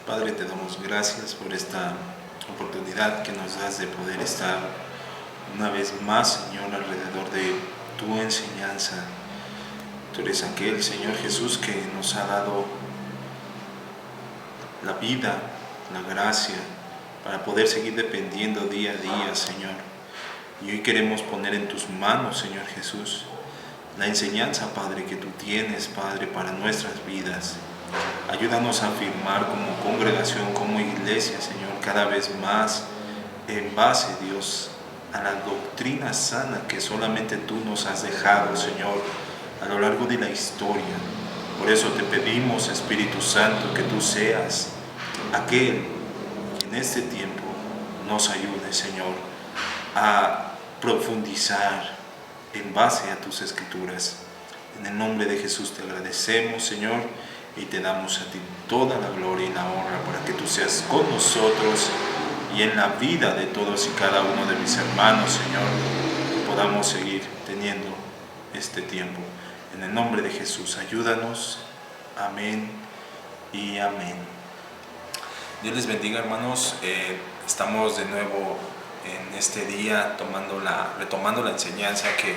Padre, te damos gracias por esta oportunidad que nos das de poder estar una vez más, Señor, alrededor de tu enseñanza. Tú eres aquel, Señor Jesús, que nos ha dado la vida, la gracia, para poder seguir dependiendo día a día, Señor. Y hoy queremos poner en tus manos, Señor Jesús, la enseñanza, Padre, que tú tienes, Padre, para nuestras vidas. Ayúdanos a afirmar como congregación, como iglesia, Señor, cada vez más en base, Dios, a la doctrina sana que solamente tú nos has dejado, Señor, a lo largo de la historia. Por eso te pedimos, Espíritu Santo, que tú seas aquel que en este tiempo nos ayude, Señor, a profundizar en base a tus escrituras. En el nombre de Jesús te agradecemos, Señor, y te damos a ti toda la gloria y la honra para que tú seas con nosotros y en la vida de todos y cada uno de mis hermanos, Señor, que podamos seguir teniendo este tiempo. En el nombre de Jesús, ayúdanos. Amén y amén. Dios les bendiga, hermanos. Estamos de nuevo en este día retomando la enseñanza que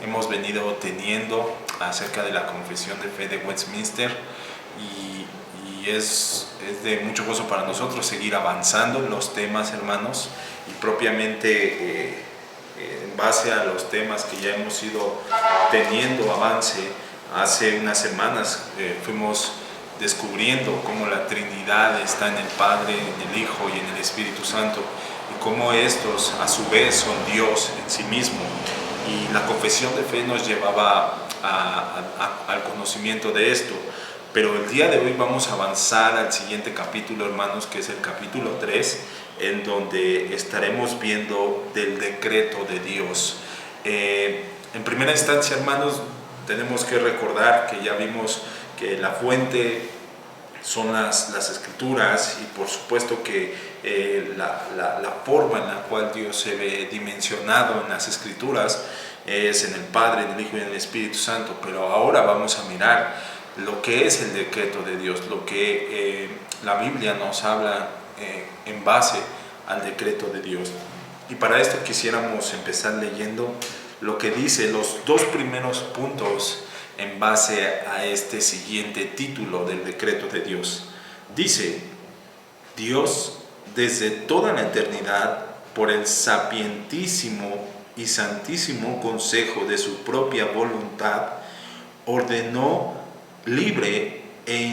hemos venido teniendo acerca de la confesión de fe de Westminster, y es de mucho gozo para nosotros seguir avanzando en los temas, hermanos, y propiamente en base a los temas que ya hemos ido teniendo avance. Hace unas semanas fuimos descubriendo cómo la Trinidad está en el Padre, en el Hijo y en el Espíritu Santo, y cómo estos a su vez son Dios en sí mismo. Y la confesión de fe nos llevaba al conocimiento de esto. Pero el día de hoy vamos a avanzar al siguiente capítulo, hermanos, que es el capítulo 3, en donde estaremos viendo del decreto de Dios. En primera instancia, hermanos, tenemos que recordar que ya vimos que la fuente son las Escrituras, y por supuesto que la forma en la cual Dios se ve dimensionado en las Escrituras es en el Padre, en el Hijo y en el Espíritu Santo. Pero ahora vamos a mirar lo que es el decreto de Dios, lo que la Biblia nos habla en base al decreto de Dios. Y para esto quisiéramos empezar leyendo lo que dice los dos primeros puntos en base a este siguiente título del decreto de Dios. Dice: Dios, desde toda la eternidad, por el sapientísimo y santísimo consejo de su propia voluntad, ordenó libre e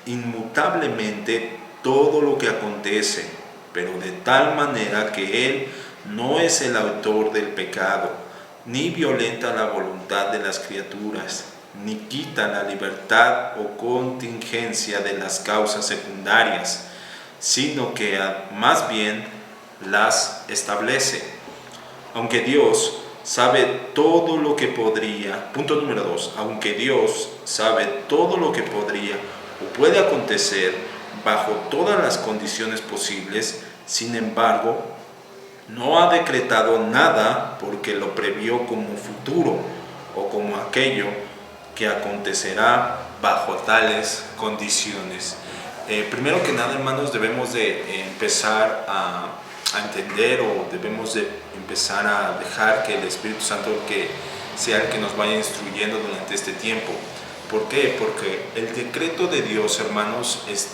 inmutablemente todo lo que acontece, pero de tal manera que Él no es el autor del pecado, ni violenta la voluntad de las criaturas, ni quita la libertad o contingencia de las causas secundarias, sino que más bien las establece. Aunque Dios sabe todo lo que podría, punto número 2, aunque Dios sabe todo lo que podría o puede acontecer bajo todas las condiciones posibles, sin embargo, no ha decretado nada porque lo previó como futuro o como aquello que acontecerá bajo tales condiciones. Primero que nada, hermanos, debemos de empezar a entender, o debemos de empezar a dejar que el Espíritu Santo que sea el que nos vaya instruyendo durante este tiempo. ¿Por qué? Porque el decreto de Dios, hermanos, es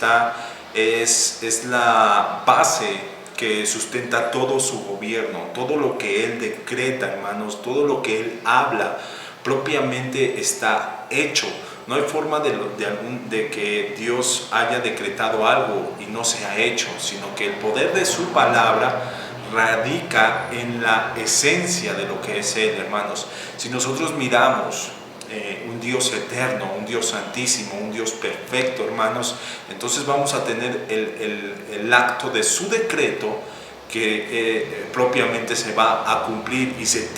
la base que sustenta todo su gobierno. Todo lo que Él decreta, hermanos, todo lo que Él habla, propiamente está hecho. No hay forma de que Dios haya decretado algo y no se ha hecho, sino que el poder de su palabra radica en la esencia de lo que es Él, hermanos. Si nosotros miramos un Dios eterno, un Dios santísimo, un Dios perfecto, hermanos, entonces vamos a tener el acto de su decreto que propiamente se va a cumplir, y se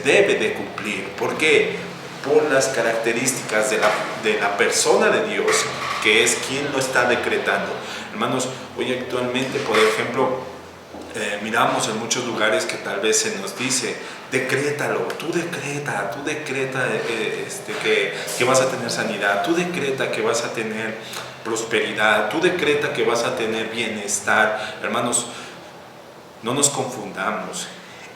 debe de cumplir. ¿Por qué? Por las características de la persona de Dios, que es quien lo está decretando. Hermanos, hoy actualmente, por ejemplo, miramos en muchos lugares que tal vez se nos dice: decrétalo, tú decreta que vas a tener sanidad, tú decreta que vas a tener prosperidad, tú decreta que vas a tener bienestar. Hermanos, no nos confundamos.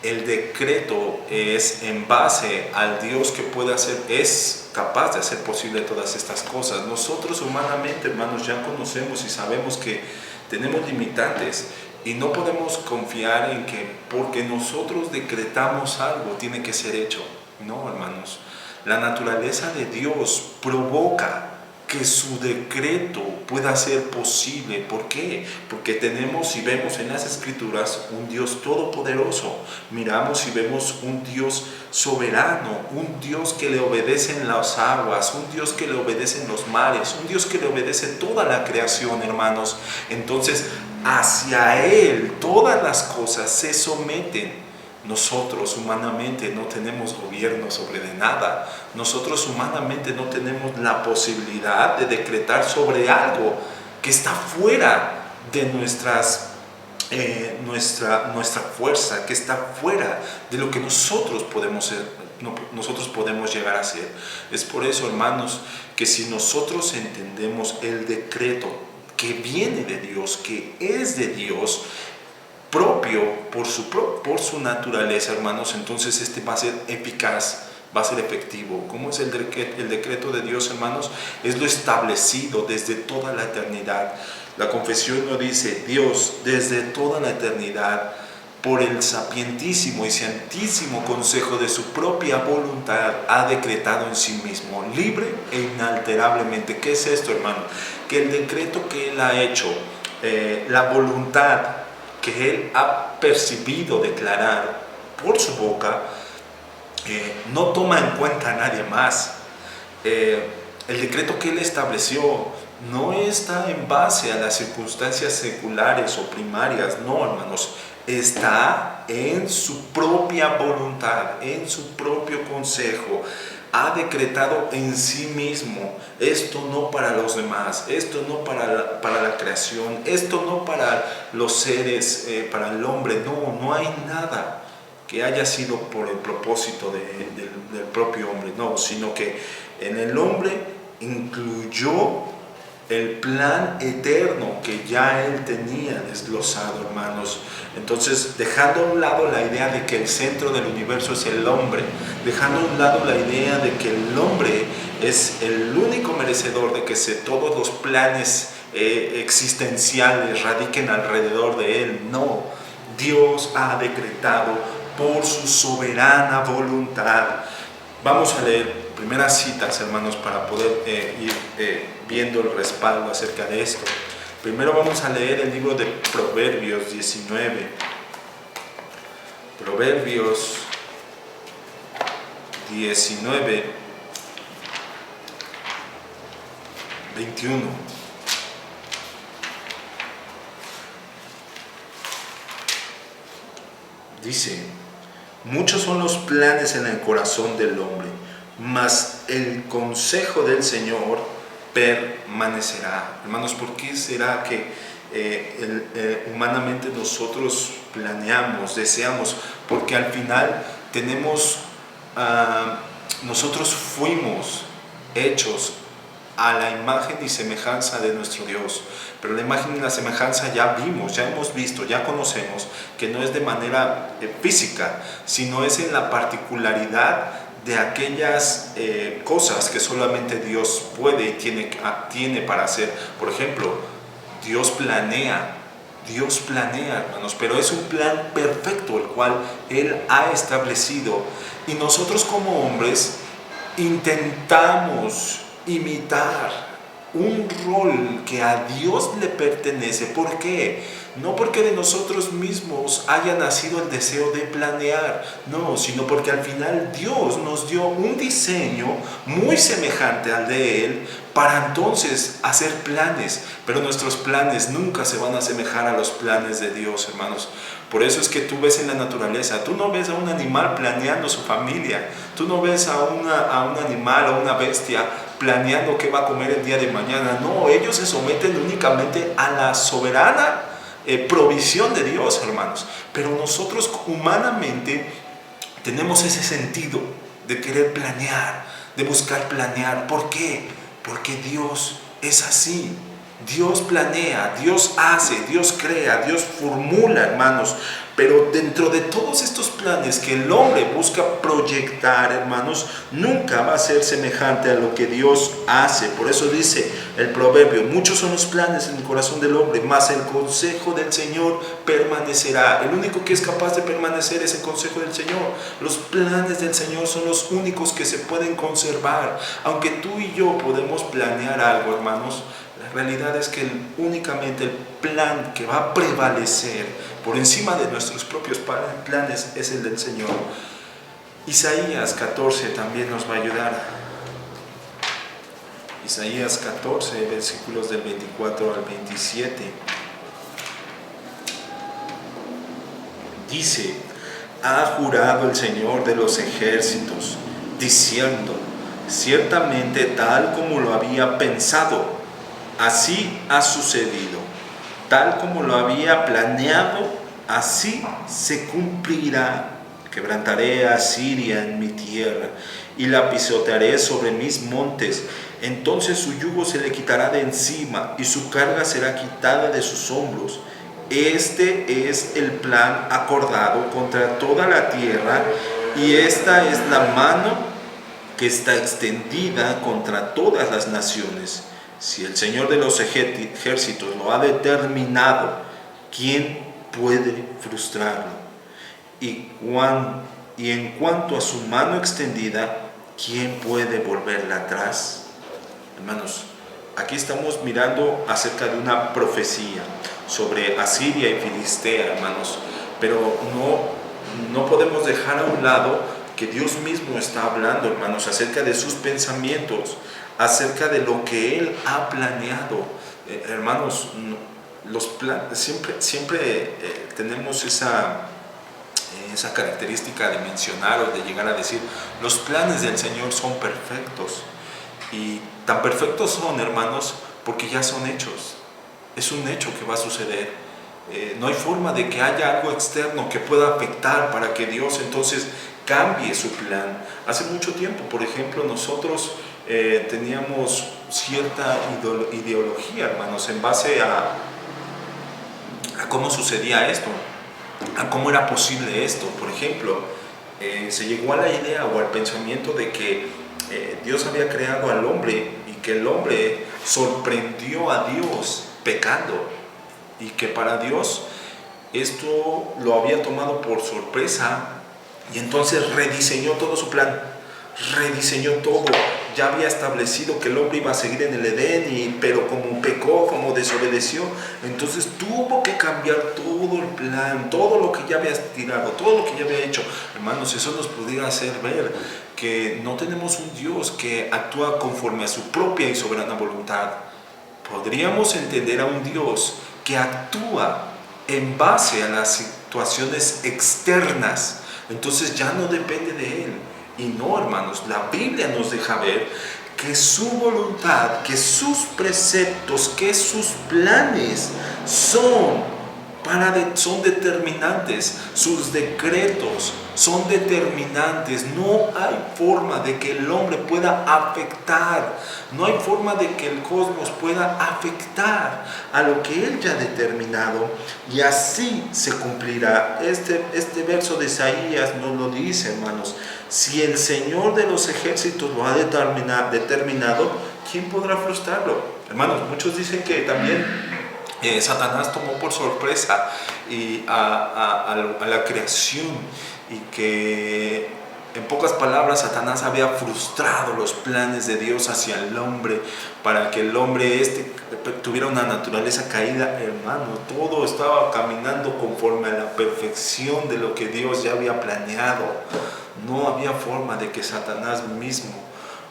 El decreto es en base al Dios que puede hacer, es capaz de hacer posible todas estas cosas. Nosotros humanamente, hermanos, ya conocemos y sabemos que tenemos limitantes y no podemos confiar en que porque nosotros decretamos algo tiene que ser hecho. No, hermanos, la naturaleza de Dios provoca que su decreto pueda ser posible. ¿Por qué? Porque tenemos y vemos en las Escrituras un Dios todopoderoso. Miramos y vemos un Dios soberano, un Dios que le obedecen las aguas, un Dios que le obedecen los mares, un Dios que le obedece toda la creación, hermanos. Entonces, hacia Él todas las cosas se someten. Nosotros humanamente no tenemos gobierno sobre de nada. Nosotros humanamente no tenemos la posibilidad de decretar sobre algo que está fuera de nuestra fuerza, que está fuera de lo que nosotros podemos llegar a ser. Es por eso, hermanos, que si nosotros entendemos el decreto que viene de Dios, que es de Dios, propio por su naturaleza, hermanos, entonces este va a ser eficaz, va a ser efectivo. ¿Cómo es el decreto de Dios, hermanos? Es lo establecido desde toda la eternidad. La confesión nos dice: Dios, desde toda la eternidad, por el sapientísimo y santísimo consejo de su propia voluntad, ha decretado en sí mismo, libre e inalterablemente. ¿Qué es esto, hermano? Que el decreto que Él ha hecho, la voluntad que Él ha percibido declarar por su boca, no toma en cuenta a nadie más. El decreto que Él estableció no está en base a las circunstancias seculares o primarias, no, hermanos, está en su propia voluntad, en su propio consejo. Ha decretado en sí mismo, esto no para los demás, esto no para la creación, esto no para los seres, para el hombre. No hay nada que haya sido por el propósito del propio hombre, no, sino que en el hombre incluyó el plan eterno que ya Él tenía desglosado, hermanos. Entonces, dejando a un lado la idea de que el centro del universo es el hombre, dejando a un lado la idea de que el hombre es el único merecedor de que todos los planes existenciales radiquen alrededor de Él, no. Dios ha decretado por su soberana voluntad. Vamos a leer primeras citas, hermanos, para poder ir viendo el respaldo acerca de esto. Primero vamos a leer el libro de Proverbios 19. Proverbios 19, 21. Dice: muchos son los planes en el corazón del hombre, mas el consejo del Señor permanecerá. Hermanos, ¿por qué será que humanamente nosotros planeamos, deseamos? Porque al final nosotros fuimos hechos a la imagen y semejanza de nuestro Dios. Pero la imagen y la semejanza ya vimos, ya hemos visto, ya conocemos que no es de manera física, sino es en la particularidad de aquellas cosas que solamente Dios puede y tiene para hacer. Por ejemplo, Dios planea, hermanos, pero es un plan perfecto el cual Él ha establecido, y nosotros como hombres intentamos imitar un rol que a Dios le pertenece. ¿Por qué? No porque de nosotros mismos haya nacido el deseo de planear, no, sino porque al final Dios nos dio un diseño muy semejante al de Él para entonces hacer planes, pero nuestros planes nunca se van a asemejar a los planes de Dios, hermanos. Por eso es que tú ves en la naturaleza, tú no ves a un animal planeando su familia, tú no ves a un animal o una bestia planeando qué va a comer el día de mañana. No, ellos se someten únicamente a la soberana provisión de Dios, hermanos. Pero nosotros humanamente tenemos ese sentido de querer planear, de buscar planear. ¿Por qué? Porque Dios es así. Dios planea, Dios hace, Dios crea, Dios formula, hermanos. Pero dentro de todos estos planes que el hombre busca proyectar, hermanos, nunca va a ser semejante a lo que Dios hace. Por eso dice el proverbio: muchos son los planes en el corazón del hombre, mas el consejo del Señor permanecerá. El único que es capaz de permanecer es el consejo del Señor. Los planes del Señor son los únicos que se pueden conservar. Aunque tú y yo podemos planear algo, hermanos, la realidad es que únicamente el plan que va a prevalecer por encima de nuestros propios planes es el del Señor. Isaías 14 también nos va a ayudar. Isaías 14, versículos del 24 al 27. Dice: ha jurado el Señor de los ejércitos, diciendo: ciertamente tal como lo había pensado, así ha sucedido. Tal como lo había planeado, así se cumplirá. Quebrantaré a Siria en mi tierra y la pisotearé sobre mis montes. Entonces su yugo se le quitará de encima y su carga será quitada de sus hombros. Este es el plan acordado contra toda la tierra, y esta es la mano que está extendida contra todas las naciones. Si el Señor de los ejércitos lo ha determinado, ¿quién puede frustrarlo? Y en cuanto a su mano extendida, ¿quién puede volverla atrás? Hermanos, aquí estamos mirando acerca de una profecía sobre Asiria y Filistea, hermanos, pero no podemos dejar a un lado que Dios mismo está hablando, hermanos, acerca de sus pensamientos, acerca de lo que Él ha planeado. Hermanos, los planes, siempre tenemos esa característica de mencionar o de llegar a decir: los planes del Señor son perfectos. Y tan perfectos son, hermanos, porque ya son hechos. Es un hecho que va a suceder. No hay forma de que haya algo externo que pueda afectar para que Dios entonces cambie su plan. Hace mucho tiempo, por ejemplo, nosotros teníamos cierta ideología, hermanos, en base a cómo sucedía esto, a cómo era posible esto. Por ejemplo, se llegó a la idea o al pensamiento de que Dios había creado al hombre y que el hombre sorprendió a Dios pecando, y que para Dios esto lo había tomado por sorpresa, y entonces rediseñó todo su plan, rediseñó todo. Ya había establecido que el hombre iba a seguir en el Edén, pero como pecó, como desobedeció, entonces tuvo que cambiar todo el plan, todo lo que ya había tirado, todo lo que ya había hecho. Hermanos, eso nos pudiera hacer ver que no tenemos un Dios que actúa conforme a su propia y soberana voluntad. Podríamos entender a un Dios que actúa en base a las situaciones externas, entonces ya no depende de Él. Y no, hermanos, la Biblia nos deja ver que su voluntad, que sus preceptos, que sus planes son determinantes, sus decretos son determinantes. No hay forma de que el hombre pueda afectar, no hay forma de que el cosmos pueda afectar a lo que Él ya ha determinado, y así se cumplirá. Este verso de Isaías nos lo dice, hermanos: si el Señor de los ejércitos lo ha determinado, ¿quién podrá frustrarlo? Hermanos, muchos dicen que también Satanás tomó por sorpresa a la creación, y que en pocas palabras Satanás había frustrado los planes de Dios hacia el hombre, para que el hombre tuviera una naturaleza caída. Hermano, todo estaba caminando conforme a la perfección de lo que Dios ya había planeado. No había forma de que Satanás mismo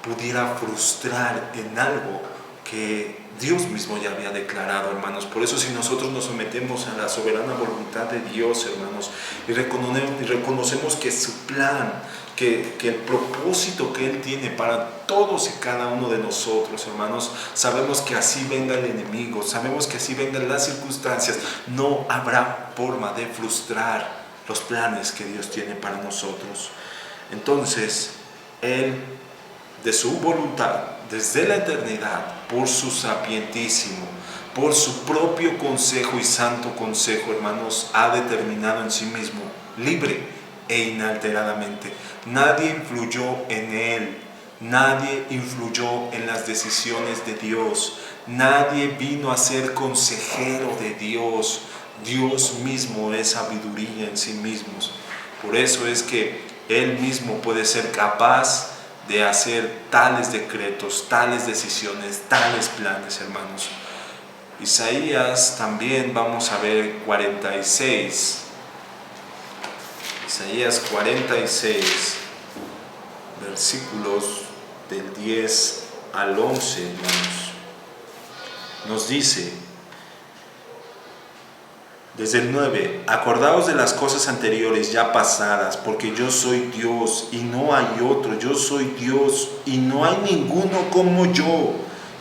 pudiera frustrar en algo que Dios mismo ya había declarado, hermanos. Por eso, si nosotros nos sometemos a la soberana voluntad de Dios, hermanos, y reconocemos que su plan, que el propósito que Él tiene para todos y cada uno de nosotros, hermanos, sabemos que así venga el enemigo, sabemos que así vengan las circunstancias, no habrá forma de frustrar los planes que Dios tiene para nosotros. Entonces, Él, de su voluntad, desde la eternidad, por su sapientísimo, por su propio consejo y santo consejo, hermanos, ha determinado en sí mismo, libre e inalteradamente. Nadie influyó en él, nadie influyó en las decisiones de Dios, nadie vino a ser consejero de Dios. Dios mismo es sabiduría en sí mismo. Por eso es que Él mismo puede ser capaz de hacer tales decretos, tales decisiones, tales planes, hermanos. Isaías también vamos a ver 46. Isaías 46, versículos del 10 al 11, hermanos. Nos dice, desde el 9, acordaos de las cosas anteriores ya pasadas, porque yo soy Dios y no hay otro, yo soy Dios y no hay ninguno como yo,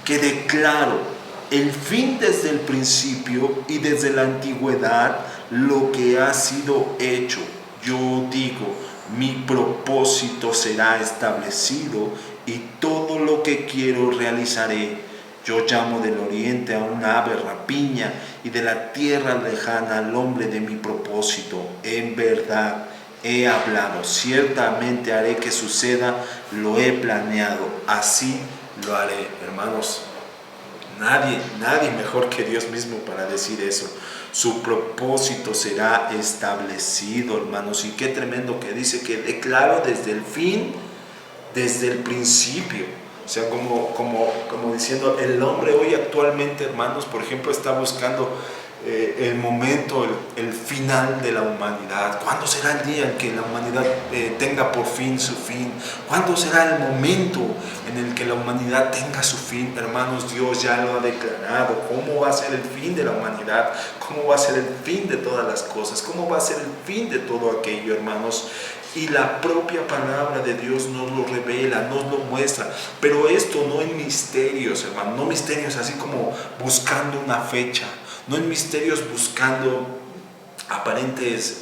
que declaro el fin desde el principio y desde la antigüedad lo que ha sido hecho. Yo digo, mi propósito será establecido y todo lo que quiero realizaré. Yo llamo del oriente a una ave rapiña y de la tierra lejana al hombre de mi propósito. En verdad he hablado, ciertamente haré que suceda, lo he planeado, así lo haré. Hermanos, nadie mejor que Dios mismo para decir eso. Su propósito será establecido, hermanos. Y qué tremendo que dice que declaro desde el fin, desde el principio. O sea, como diciendo, el hombre hoy actualmente, hermanos, por ejemplo, está buscando el momento, el final de la humanidad. ¿Cuándo será el día en que la humanidad tenga por fin su fin? ¿Cuándo será el momento en el que la humanidad tenga su fin? Hermanos, Dios ya lo ha declarado. ¿Cómo va a ser el fin de la humanidad? ¿Cómo va a ser el fin de todas las cosas? ¿Cómo va a ser el fin de todo aquello, hermanos? Y la propia palabra de Dios nos lo revela, nos lo muestra. Pero esto no en misterios, hermano, no misterios así como buscando una fecha, no en misterios buscando aparentes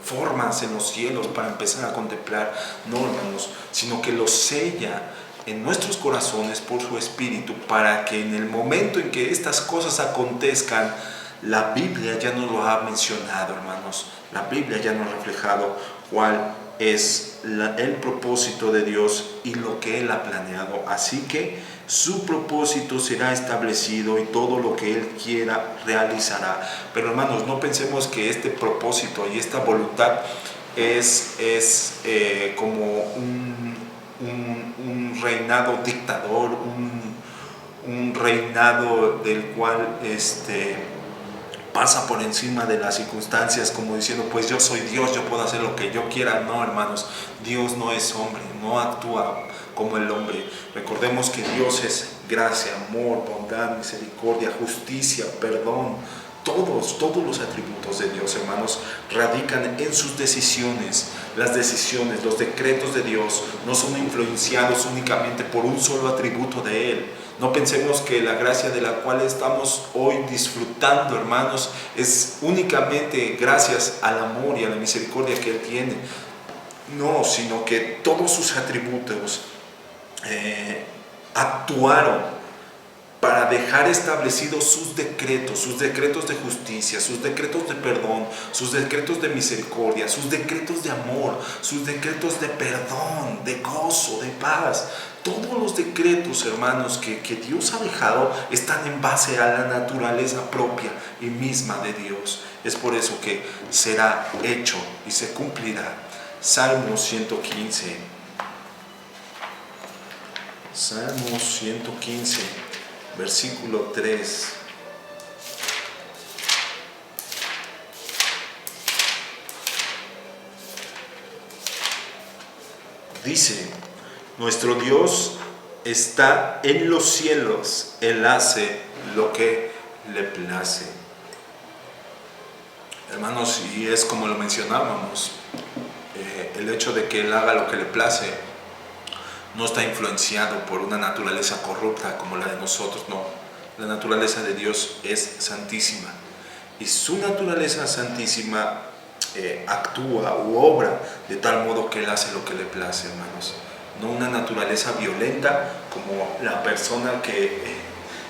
formas en los cielos para empezar a contemplar, no, hermanos, sino que lo sella en nuestros corazones por su Espíritu, para que en el momento en que estas cosas acontezcan, la Biblia ya nos lo ha mencionado, hermanos. La Biblia ya nos ha reflejado cuál es el propósito de Dios y lo que Él ha planeado. Así que su propósito será establecido y todo lo que Él quiera realizará. Pero, hermanos, no pensemos que este propósito y esta voluntad es como un reinado dictador, un reinado del cual pasa por encima de las circunstancias, como diciendo, pues yo soy Dios, yo puedo hacer lo que yo quiera. No, hermanos, Dios no es hombre, no actúa como el hombre. Recordemos que Dios es gracia, amor, bondad, misericordia, justicia, perdón. Todos los atributos de Dios, hermanos, radican en sus decisiones. Las decisiones, los decretos de Dios no son influenciados únicamente por un solo atributo de Él. No pensemos que la gracia de la cual estamos hoy disfrutando, hermanos, es únicamente gracias al amor y a la misericordia que Él tiene. No, sino que todos sus atributos actuaron para dejar establecidos sus decretos de justicia, sus decretos de perdón, sus decretos de misericordia, sus decretos de amor, sus decretos de perdón, de gozo, de paz. Todos los decretos, hermanos, que Dios ha dejado están en base a la naturaleza propia y misma de Dios. Es por eso que será hecho y se cumplirá. Salmo 115. Salmo 115. Versículo 3. Dice, nuestro Dios está en los cielos, Él hace lo que le place. Hermanos, y es como lo mencionábamos, el hecho de que Él haga lo que le place no está influenciado por una naturaleza corrupta como la de nosotros, no. La naturaleza de Dios es santísima y su naturaleza santísima actúa u obra de tal modo que Él hace lo que le place, hermanos. No una naturaleza violenta como la persona que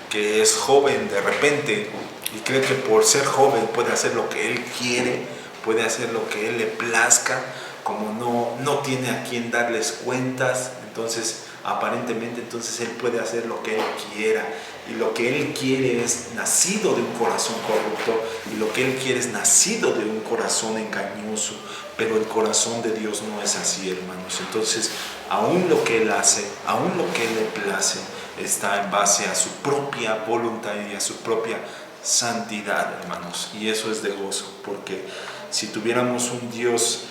que es joven de repente y cree que por ser joven puede hacer lo que él quiere, puede hacer lo que él le plazca, como no tiene a quien darles cuentas, entonces aparentemente entonces él puede hacer lo que él quiera, y lo que él quiere es nacido de un corazón corrupto, y lo que él quiere es nacido de un corazón engañoso, pero el corazón de Dios no es así, hermanos. Entonces aún lo que él hace, aún lo que él le place, está en base a su propia voluntad y a su propia santidad, hermanos, y eso es de gozo, porque si tuviéramos un Dios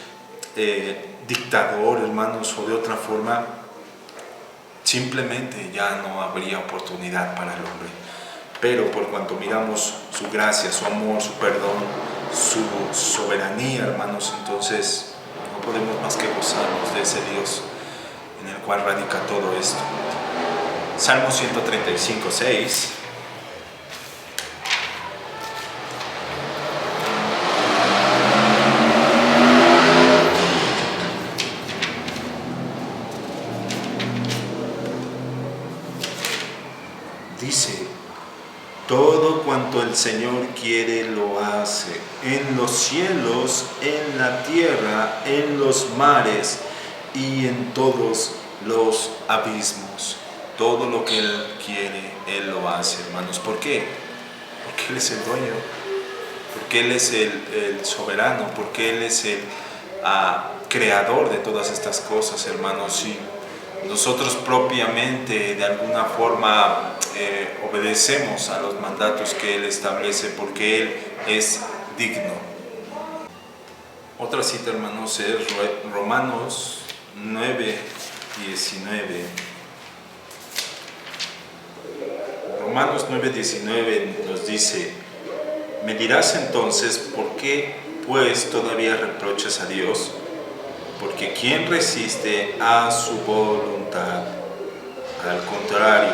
dictador, hermanos, o de otra forma, simplemente ya no habría oportunidad para el hombre. Pero por cuanto miramos su gracia, su amor, su perdón, su soberanía, hermanos, entonces no podemos más que gozarnos de ese Dios en el cual radica todo esto. Salmo 135, 6. Dice: todo cuanto el Señor quiere lo hace, en los cielos, en la tierra, en los mares y en todos los abismos. Todo lo que Él quiere, Él lo hace, hermanos. ¿Por qué? Porque Él es el dueño, porque Él es el soberano, porque Él es el creador de todas estas cosas, hermanos. Y nosotros propiamente de alguna forma obedecemos a los mandatos que Él establece, porque Él es digno. Otra cita, hermanos, es Romanos 9, 19. Romanos 9, 19 nos dice: me dirás entonces, ¿por qué pues todavía reprochas a Dios? Porque ¿quién resiste a su voluntad? Al contrario,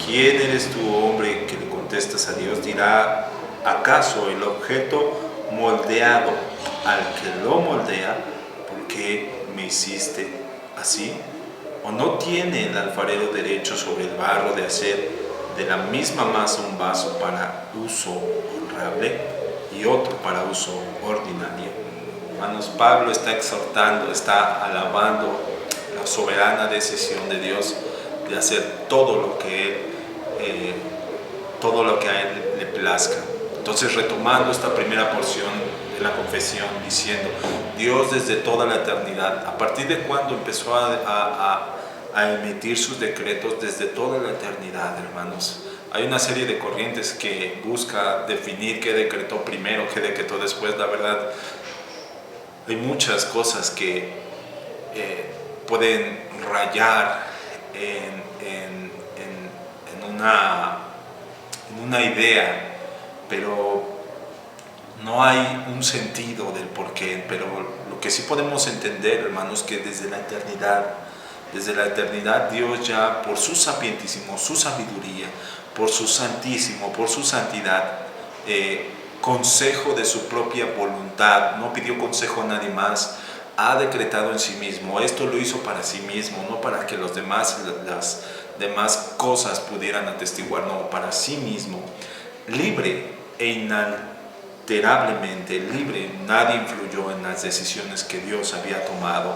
¿quién eres tú, hombre, que le contestas a Dios? Dirá: ¿acaso el objeto moldeado al que lo moldea, ¿por qué me hiciste así? ¿O no tiene el alfarero derecho sobre el barro de hacer de la misma masa un vaso para uso honrable y otro para uso ordinario? Hermanos, Pablo está exhortando, está alabando la soberana decisión de Dios de hacer todo lo que a Él le plazca. Entonces, retomando esta primera porción de la confesión, diciendo: Dios desde toda la eternidad, ¿a partir de cuándo empezó a emitir sus decretos? Desde toda la eternidad, hermanos. Hay una serie de corrientes que busca definir qué decretó primero, qué decretó después. La verdad, hay muchas cosas que pueden rayar en una idea, pero no hay un sentido del porqué. Pero lo que sí podemos entender, hermanos, que desde la eternidad Dios ya, por su sapientísimo, su sabiduría, por su santísimo, por su santidad, consejo de su propia voluntad, no pidió consejo a nadie más, ha decretado en sí mismo. Esto lo hizo para sí mismo, no para que las demás cosas pudieran atestiguar, no, para sí mismo, libre e inalterablemente libre. Nadie influyó en las decisiones que Dios había tomado.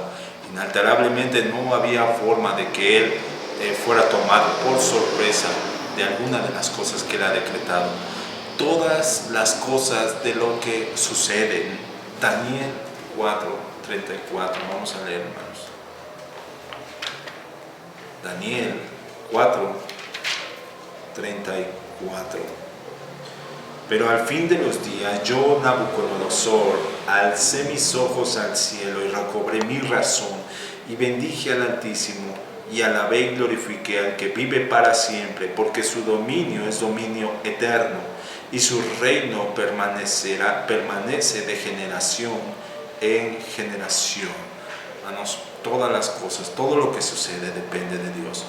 Inalterablemente no había forma de que Él fuera tomado por sorpresa de alguna de las cosas que Él ha decretado. Todas las cosas de lo que suceden. Daniel 4:34, vamos a leer, hermanos. Daniel 4:34. Pero al fin de los días, yo, Nabucodonosor, alcé mis ojos al cielo y recobré mi razón, y bendije al Altísimo, y alabé y glorifiqué al que vive para siempre, porque su dominio es dominio eterno, y su reino permanece de generación en generación. Hermanos, todas las cosas, todo lo que sucede depende de Dios.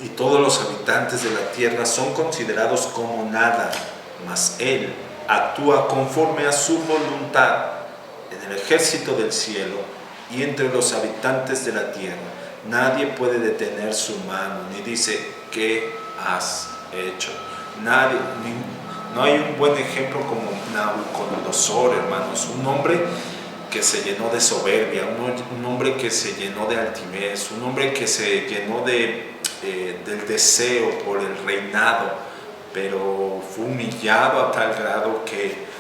Y todos los habitantes de la tierra son considerados como nada, mas Él actúa conforme a su voluntad en el ejército del cielo y entre los habitantes de la tierra. Nadie puede detener su mano, ni dice, ¿qué has hecho? Nadie, no hay un buen ejemplo como Nabucodonosor, hermanos, un hombre que se llenó de soberbia, un hombre que se llenó de altivez, un hombre que se llenó del deseo por el reinado, pero fue humillado a tal grado que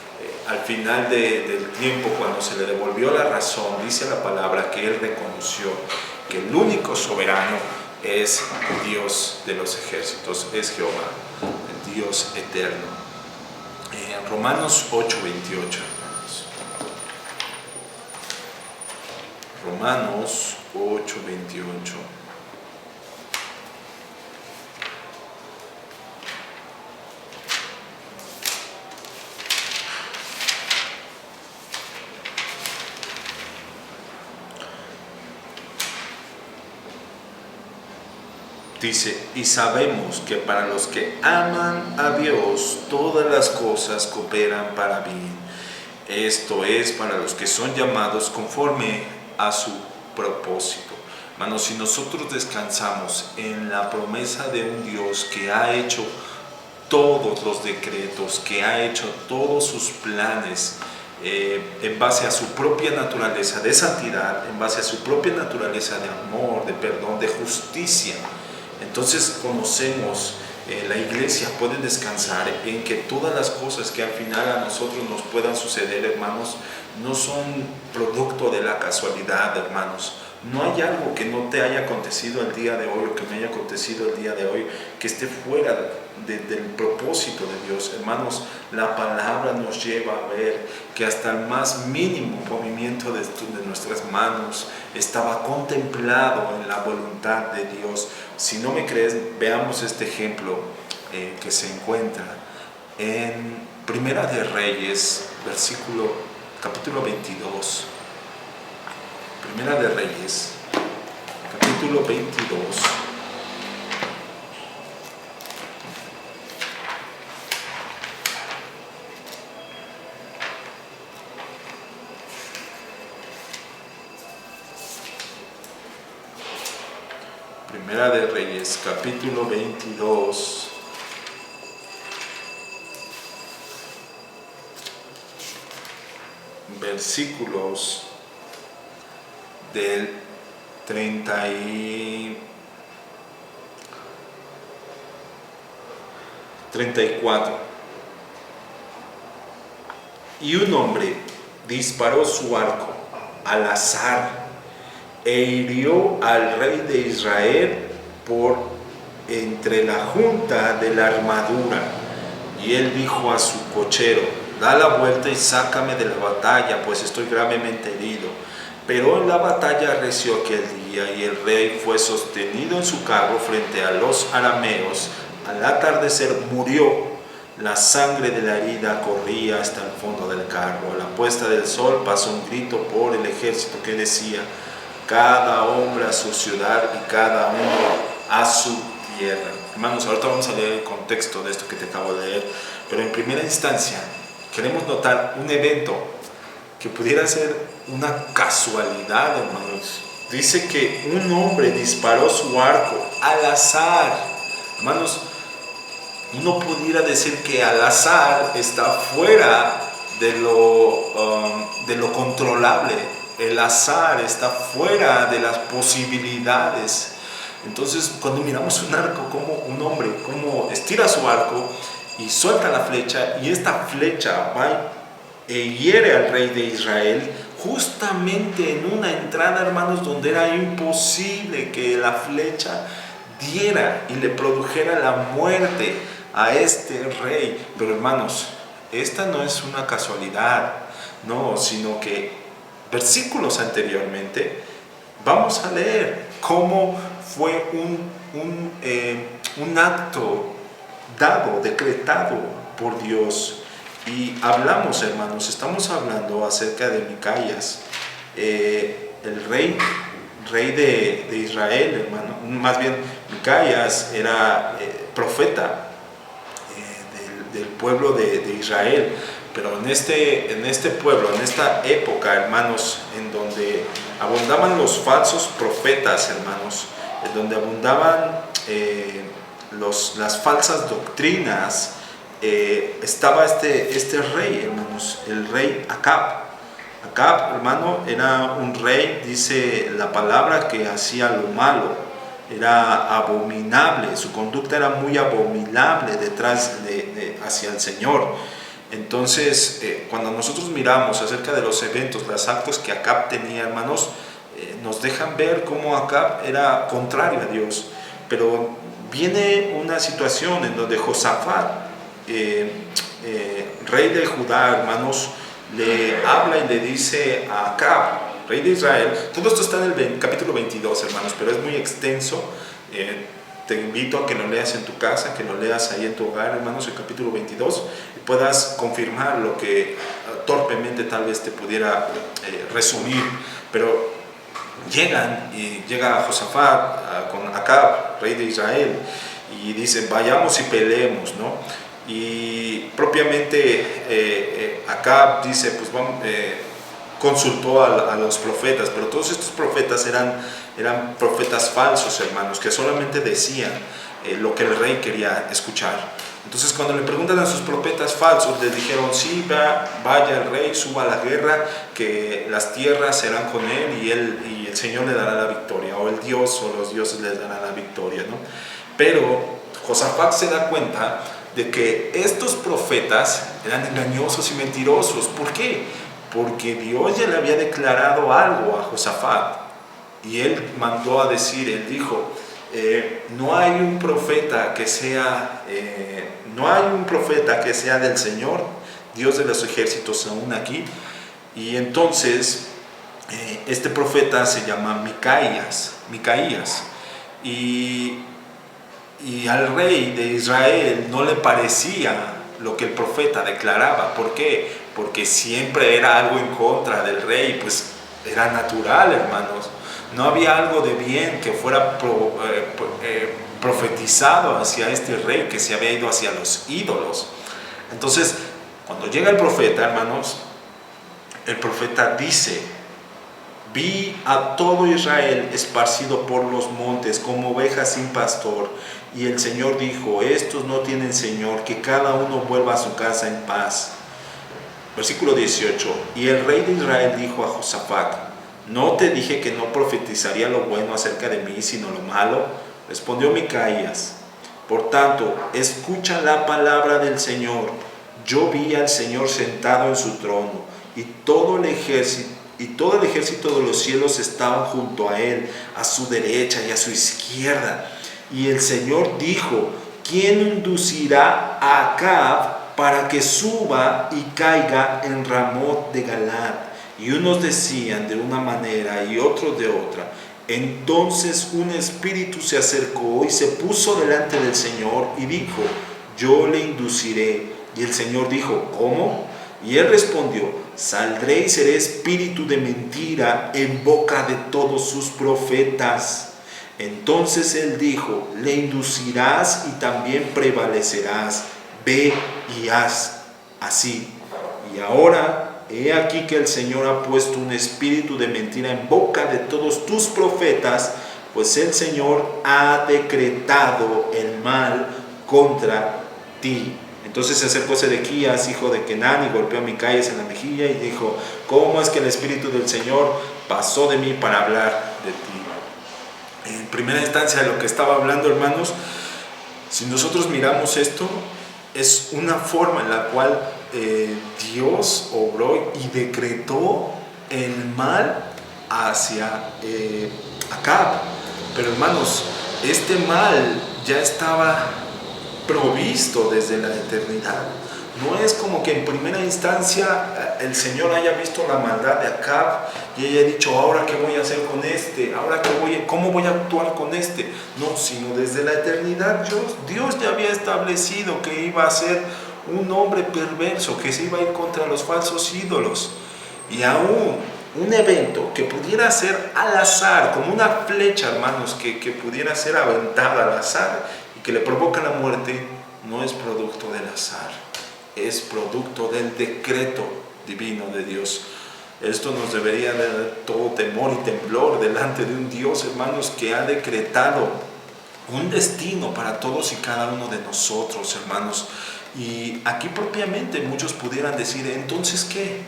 al final del tiempo, cuando se le devolvió la razón, dice la palabra que él reconoció que el único soberano es Dios de los ejércitos, es Jehová, el Dios eterno. Romanos 8:28, hermanos. Romanos 8:28. Dice, y sabemos que para los que aman a Dios, todas las cosas cooperan para bien. Esto es, para los que son llamados conforme a su propósito. Hermanos, si nosotros descansamos en la promesa de un Dios que ha hecho todos los decretos, que ha hecho todos sus planes, en base a su propia naturaleza de santidad, en base a su propia naturaleza de amor, de perdón, de justicia, entonces conocemos, la iglesia puede descansar en que todas las cosas que al final a nosotros nos puedan suceder, hermanos, no son producto de la casualidad, hermanos. No hay algo que no te haya acontecido el día de hoy o que me haya acontecido el día de hoy que esté fuera del propósito de Dios. Hermanos, la palabra nos lleva a ver que hasta el más mínimo movimiento de nuestras manos estaba contemplado en la voluntad de Dios. Si no me crees, veamos este ejemplo que se encuentra en Primera de Reyes, capítulo 22. Primera de Reyes, capítulo 22. Primera de Reyes, capítulo 22. Versículos del 34. Y un hombre disparó su arco al azar e hirió al rey de Israel por entre la junta de la armadura. Y él dijo a su cochero, da la vuelta y sácame de la batalla, pues estoy gravemente herido. Pero en la batalla arreció aquel día, y el rey fue sostenido en su carro frente a los arameos. Al atardecer murió. La sangre de la herida corría hasta el fondo del carro. A la puesta del sol pasó un grito por el ejército que decía, cada hombre a su ciudad y cada uno a su tierra. Hermanos, ahorita vamos a leer el contexto de esto que te acabo de leer, pero en primera instancia queremos notar un evento que pudiera ser una casualidad, hermanos. Dice que un hombre disparó su arco al azar. Hermanos, uno pudiera decir que al azar está fuera de lo controlable. El azar está fuera de las posibilidades. Entonces, cuando miramos un arco, como un hombre, como estira su arco y suelta la flecha, y esta flecha va e hiere al rey de Israel, justamente en una entrada, hermanos, donde era imposible que la flecha diera y le produjera la muerte a este rey. Pero hermanos, esta no es una casualidad, no, sino que versículos anteriormente vamos a leer cómo fue un acto dado, decretado por Dios. Y hablamos, hermanos, estamos hablando acerca de Micaías, el rey de Israel, hermano. Más bien, Micaías era profeta del pueblo de Israel. Pero en este pueblo, en esta época, hermanos, en donde abundaban los falsos profetas, hermanos, en donde abundaban las falsas doctrinas, estaba este rey, hermanos, el rey Acab. Acab, hermano, era un rey, dice la palabra, que hacía lo malo, era abominable, su conducta era muy abominable hacia el Señor. Entonces, cuando nosotros miramos acerca de los eventos, los actos que Acab tenía, hermanos, nos dejan ver cómo Acab era contrario a Dios. Pero viene una situación en donde Josafat, rey de Judá, hermanos, le habla y le dice a Acab, rey de Israel. Todo esto está en el capítulo 22, hermanos, pero es muy extenso. Te invito a que lo leas en tu casa, que lo leas ahí en tu hogar, hermanos, el capítulo 22, y puedas confirmar lo que torpemente tal vez te pudiera resumir. Pero llega Josafat con Acab, rey de Israel, y dice, vayamos y peleemos, ¿no? Y propiamente Acab dice, pues vamos, consultó a los profetas, pero todos estos profetas eran profetas falsos, hermanos, que solamente decían lo que el rey quería escuchar. Entonces, cuando le preguntan a sus profetas falsos, les dijeron, sí, vaya el rey, suba a la guerra, que las tierras serán con él y el Señor le dará la victoria, o el Dios o los dioses les darán la victoria, ¿no? Pero Josafat se da cuenta de que estos profetas eran engañosos y mentirosos. ¿Por qué? Porque Dios ya le había declarado algo a Josafat, y él mandó a decir, él dijo, no hay un profeta que sea del Señor, Dios de los ejércitos, aún aquí. Y entonces este profeta se llama Micaías, y al rey de Israel no le parecía lo que el profeta declaraba. ¿Por qué? Porque siempre era algo en contra del rey, pues era natural, hermanos. No había algo de bien que fuera profetizado hacia este rey que se había ido hacia los ídolos. Entonces, cuando llega el profeta, hermanos, el profeta dice, vi a todo Israel esparcido por los montes como ovejas sin pastor, y el Señor dijo, estos no tienen Señor, que cada uno vuelva a su casa en paz. Versículo 18, y el rey de Israel dijo a Josafat, ¿no te dije que no profetizaría lo bueno acerca de mí, sino lo malo? Respondió Micaías, por tanto, escucha la palabra del Señor. Yo vi al Señor sentado en su trono, y todo el ejército de los cielos estaban junto a él, a su derecha y a su izquierda. Y el Señor dijo, ¿quién inducirá a Acab para que suba y caiga en Ramot de Galad? Y unos decían de una manera y otros de otra. Entonces un espíritu se acercó y se puso delante del Señor y dijo, yo le induciré. Y el Señor dijo, ¿cómo? Y él respondió, saldré y seré espíritu de mentira en boca de todos sus profetas. Entonces él dijo, le inducirás y también prevalecerás. Ve y haz así. Y ahora, he aquí que el Señor ha puesto un espíritu de mentira en boca de todos tus profetas, pues el Señor ha decretado el mal contra ti. Entonces se acercó Sedequías, hijo de Kenán, y golpeó a Micaías en la mejilla y dijo, ¿cómo es que el espíritu del Señor pasó de mí para hablar de ti? En primera instancia, de lo que estaba hablando, hermanos, si nosotros miramos esto, es una forma en la cual Dios obró y decretó el mal hacia Acab. Pero hermanos, este mal ya estaba provisto desde la eternidad. No es como que en primera instancia el Señor haya visto la maldad de Acab y haya dicho, ahora qué voy a hacer con este, cómo voy a actuar con este. No, sino desde la eternidad Dios ya había establecido que iba a ser un hombre perverso, que se iba a ir contra los falsos ídolos. Y aún un evento que pudiera ser al azar, como una flecha, hermanos, que pudiera ser aventada al azar y que le provoca la muerte, no es producto del azar, es producto del decreto divino de Dios. Esto nos debería dar todo temor y temblor delante de un Dios, hermanos, que ha decretado un destino para todos y cada uno de nosotros, hermanos. Y aquí propiamente muchos pudieran decir, entonces ¿qué?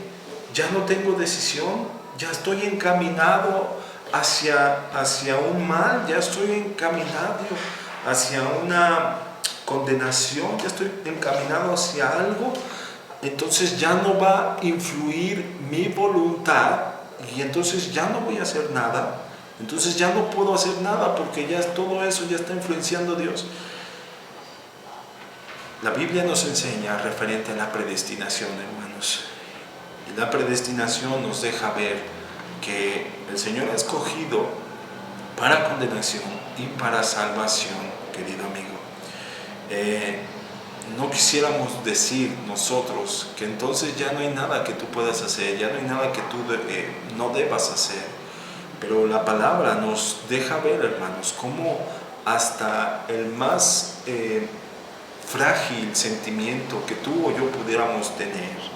Ya no tengo decisión, ya estoy encaminado hacia un mal, ya estoy encaminado hacia una condenación, ya estoy encaminado hacia algo. Entonces ya no va a influir mi voluntad y entonces ya no voy a hacer nada. Entonces ya no puedo hacer nada porque ya todo eso ya está influenciando a Dios. La Biblia nos enseña referente a la predestinación, hermanos. Y la predestinación nos deja ver que el Señor ha escogido para condenación y para salvación, querido amigo. No quisiéramos decir nosotros que entonces ya no hay nada que tú puedas hacer, ya no hay nada que tú no debas hacer. Pero la palabra nos deja ver, hermanos, cómo hasta el más frágil sentimiento que tú o yo pudiéramos tener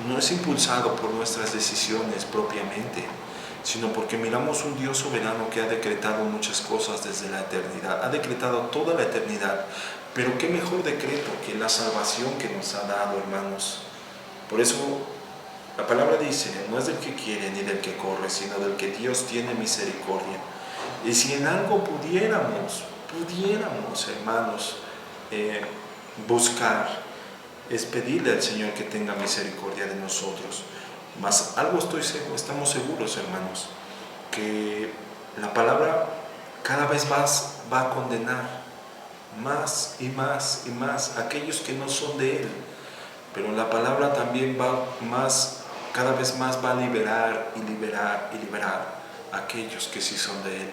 no es impulsado por nuestras decisiones propiamente, sino porque miramos un Dios soberano que ha decretado muchas cosas desde la eternidad, ha decretado toda la eternidad. Pero qué mejor decreto que la salvación que nos ha dado, hermanos. Por eso la palabra dice, no es del que quiere ni del que corre, sino del que Dios tiene misericordia. Y si en algo pudiéramos, hermanos, buscar, es pedirle al Señor que tenga misericordia de nosotros. Mas algo estamos seguros, hermanos, que la palabra cada vez más va a condenar más y más y más aquellos que no son de Él. Pero la palabra también cada vez más va a liberar y liberar y liberar a aquellos que sí son de Él.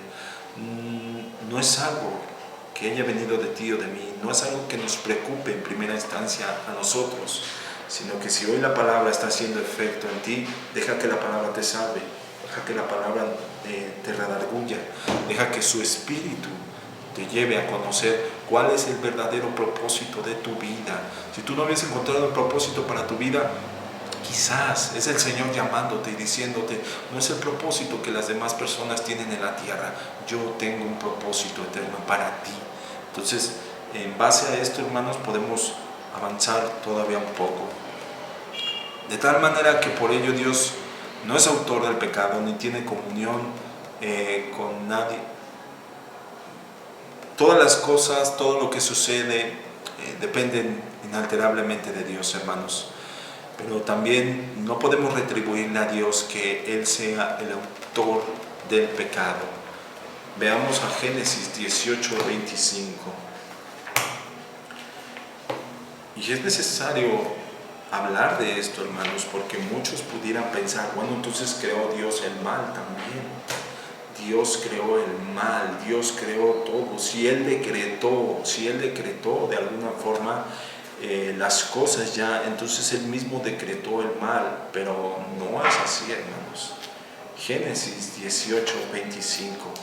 No es algo que haya venido de ti o de mí, no es algo que nos preocupe en primera instancia a nosotros, sino que si hoy la palabra está haciendo efecto en ti, deja que la palabra te salve, deja que la palabra te redarguya, deja que su espíritu te lleve a conocer cuál es el verdadero propósito de tu vida. Si tú no habías encontrado el propósito para tu vida, quizás es el Señor llamándote y diciéndote, no es el propósito que las demás personas tienen en la tierra, yo tengo un propósito eterno para ti. Entonces, en base a esto, hermanos, podemos avanzar todavía un poco. De tal manera que por ello Dios no es autor del pecado, ni tiene comunión con nadie. Todas las cosas, todo lo que sucede, dependen inalterablemente de Dios, hermanos. Pero también no podemos retribuirle a Dios que Él sea el autor del pecado. Veamos a Génesis 18:25. Y es necesario hablar de esto, hermanos, porque muchos pudieran pensar, bueno, entonces creó Dios el mal también. Dios creó el mal, Dios creó todo. Si Él decretó de alguna forma las cosas ya, entonces Él mismo decretó el mal, pero no es así, hermanos. Génesis 18:25.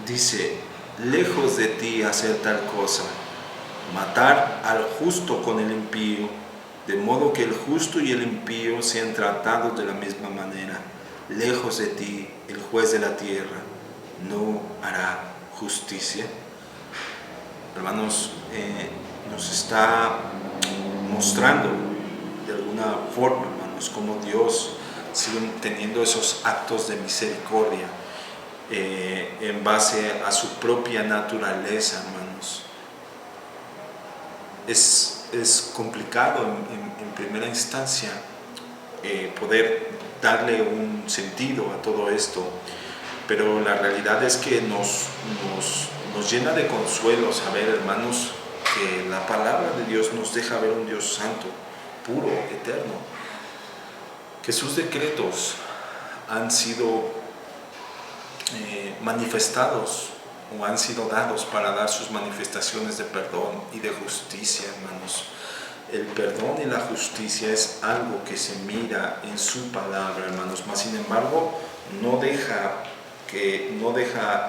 Dice, lejos de ti hacer tal cosa, matar al justo con el impío, de modo que el justo y el impío sean tratados de la misma manera. Lejos de ti, el juez de la tierra no hará justicia. Hermanos, nos está mostrando de alguna forma, hermanos, cómo Dios sigue teniendo esos actos de misericordia en base a su propia naturaleza, hermanos. Es complicado en primera instancia poder darle un sentido a todo esto, pero la realidad es que nos llena de consuelo saber, hermanos, que la palabra de Dios nos deja ver un Dios santo, puro, eterno, que sus decretos han sido manifestados o han sido dados para dar sus manifestaciones de perdón y de justicia, hermanos. El perdón y la justicia es algo que se mira en su palabra, hermanos, mas sin embargo no deja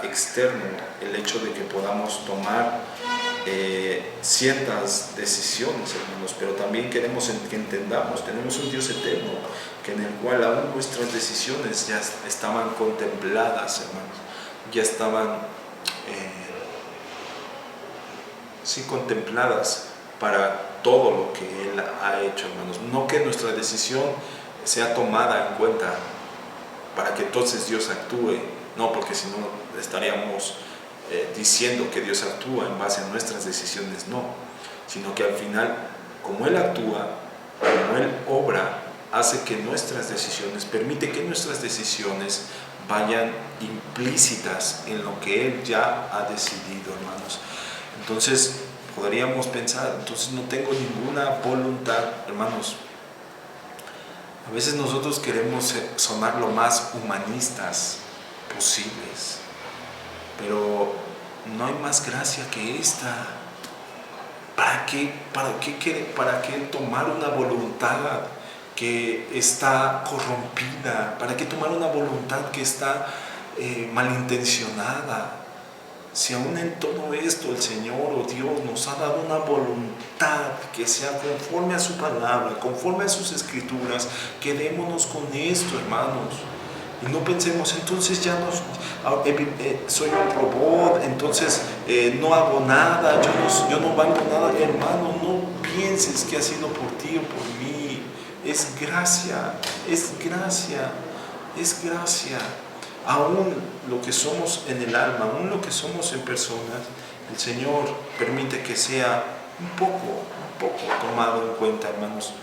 externo el hecho de que podamos tomar ciertas decisiones, hermanos, pero también queremos que entendamos, tenemos un Dios eterno, que en el cual aún nuestras decisiones ya estaban contempladas, hermanos, ya estaban contempladas para todo lo que Él ha hecho, hermanos. No que nuestra decisión sea tomada en cuenta para que entonces Dios actúe, no, porque si no estaríamos diciendo que Dios actúa en base a nuestras decisiones, no, sino que al final, como Él actúa, como Él obra, hace que nuestras decisiones, permite que nuestras decisiones vayan implícitas en lo que Él ya ha decidido, hermanos. Entonces podríamos pensar, entonces no tengo ninguna voluntad, hermanos. A veces nosotros queremos sonar lo más humanistas posibles, pero no hay más gracia que esta. ¿Para qué tomar una voluntad que está corrompida? ¿Para qué tomar una voluntad que está malintencionada? Si aún en todo esto el Señor o Dios nos ha dado una voluntad que sea conforme a su palabra, conforme a sus escrituras, quedémonos con esto, hermanos. Y no pensemos, entonces ya no soy un robot, entonces no hago nada, yo no valgo nada. Hermano, no pienses que ha sido por ti o por mí. Es gracia, es gracia, es gracia. Aún lo que somos en el alma, aún lo que somos en personas, el Señor permite que sea un poco tomado en cuenta, hermanos.